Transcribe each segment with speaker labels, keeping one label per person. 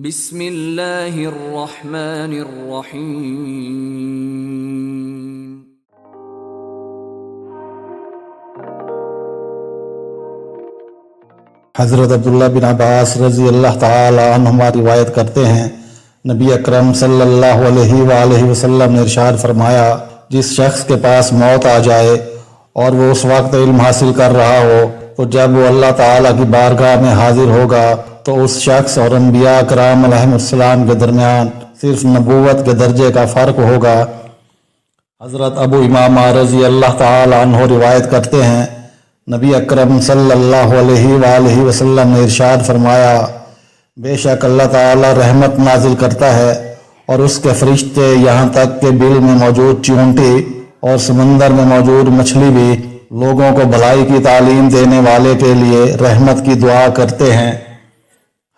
Speaker 1: بسم اللہ الرحمن الرحیم۔
Speaker 2: حضرت عبداللہ بن عباس رضی اللہ تعالی عنہما روایت کرتے ہیں، نبی اکرم صلی اللہ علیہ وآلہ وسلم نے ارشاد فرمایا، جس شخص کے پاس موت آ جائے اور وہ اس وقت علم حاصل کر رہا ہو تو جب وہ اللہ تعالیٰ کی بارگاہ میں حاضر ہوگا تو اس شخص اور انبیاء کرام علیہم السلام کے درمیان صرف نبوت کے درجے کا فرق ہوگا۔ حضرت ابو امامہ رضی اللہ تعالی عنہ روایت کرتے ہیں، نبی اکرم صلی اللہ علیہ وآلہ وسلم نے ارشاد فرمایا، بے شک اللہ تعالی رحمت نازل کرتا ہے اور اس کے فرشتے یہاں تک کہ بل میں موجود چیونٹی اور سمندر میں موجود مچھلی بھی لوگوں کو بھلائی کی تعلیم دینے والے کے لیے رحمت کی دعا کرتے ہیں۔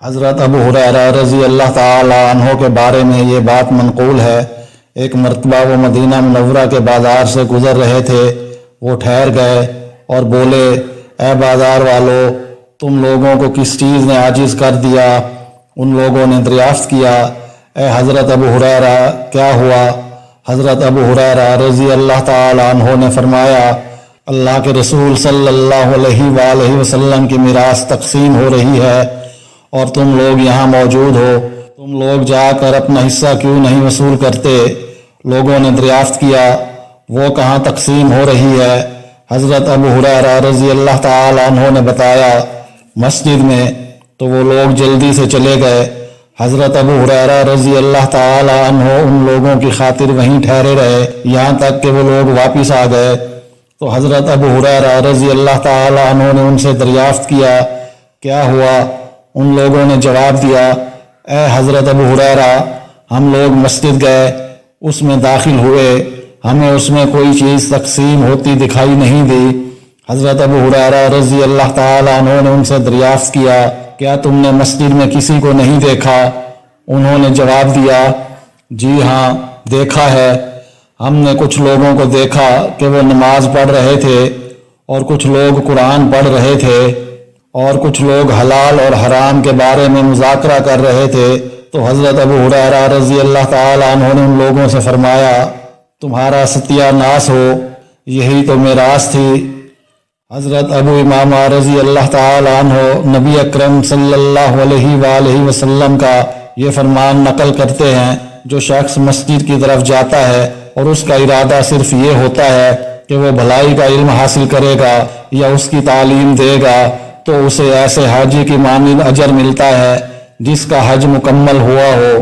Speaker 2: حضرت ابو ہریرہ رضی اللہ تعالی عنہ کے بارے میں یہ بات منقول ہے، ایک مرتبہ وہ مدینہ منورہ کے بازار سے گزر رہے تھے، وہ ٹھہر گئے اور بولے، اے بازار والو، تم لوگوں کو کس چیز نے عاجز کر دیا؟ ان لوگوں نے دریافت کیا، اے حضرت ابو ہریرہ کیا ہوا؟ حضرت ابو ہریرہ رضی اللہ تعالی عنہ نے فرمایا، اللہ کے رسول صلی اللہ علیہ وآلہ وسلم کی میراث تقسیم ہو رہی ہے اور تم لوگ یہاں موجود ہو، تم لوگ جا کر اپنا حصہ کیوں نہیں وصول کرتے؟ لوگوں نے دریافت کیا، وہ کہاں تقسیم ہو رہی ہے؟ حضرت ابو ہریرہ رضی اللہ تعالی عنہ نے بتایا، مسجد میں۔ تو وہ لوگ جلدی سے چلے گئے۔ حضرت ابو ہریرہ رضی اللہ تعالی عنہ ان لوگوں کی خاطر وہیں ٹھہرے رہے یہاں تک کہ وہ لوگ واپس آ گئے۔ تو حضرت ابو ہریرہ رضی اللہ تعالی عنہ نے ان سے دریافت کیا، کیا ہوا؟ ان لوگوں نے جواب دیا، اے حضرت ابو ہریرہ، ہم لوگ مسجد گئے، اس میں داخل ہوئے، ہمیں اس میں کوئی چیز تقسیم ہوتی دکھائی نہیں دی۔ حضرت ابو ہریرہ رضی اللہ تعالی عنہ نے ان سے دریافت کیا، کیا تم نے مسجد میں کسی کو نہیں دیکھا؟ انہوں نے جواب دیا، جی ہاں دیکھا ہے، ہم نے کچھ لوگوں کو دیکھا کہ وہ نماز پڑھ رہے تھے اور کچھ لوگ قرآن پڑھ رہے تھے اور کچھ لوگ حلال اور حرام کے بارے میں مذاکرہ کر رہے تھے۔ تو حضرت ابو ہریرہ رضی اللہ تعالی عنہ نے ان لوگوں سے فرمایا، تمہارا ستیہ ناس ہو، یہی تو میراث تھی۔ حضرت ابو امامہ رضی اللہ تعالی عنہ نبی اکرم صلی اللہ علیہ وآلہ وسلم کا یہ فرمان نقل کرتے ہیں، جو شخص مسجد کی طرف جاتا ہے اور اس کا ارادہ صرف یہ ہوتا ہے کہ وہ بھلائی کا علم حاصل کرے گا یا اس کی تعلیم دے گا، تو اسے ایسے حاجی کی مانند اجر ملتا ہے جس کا حج مکمل ہوا ہو۔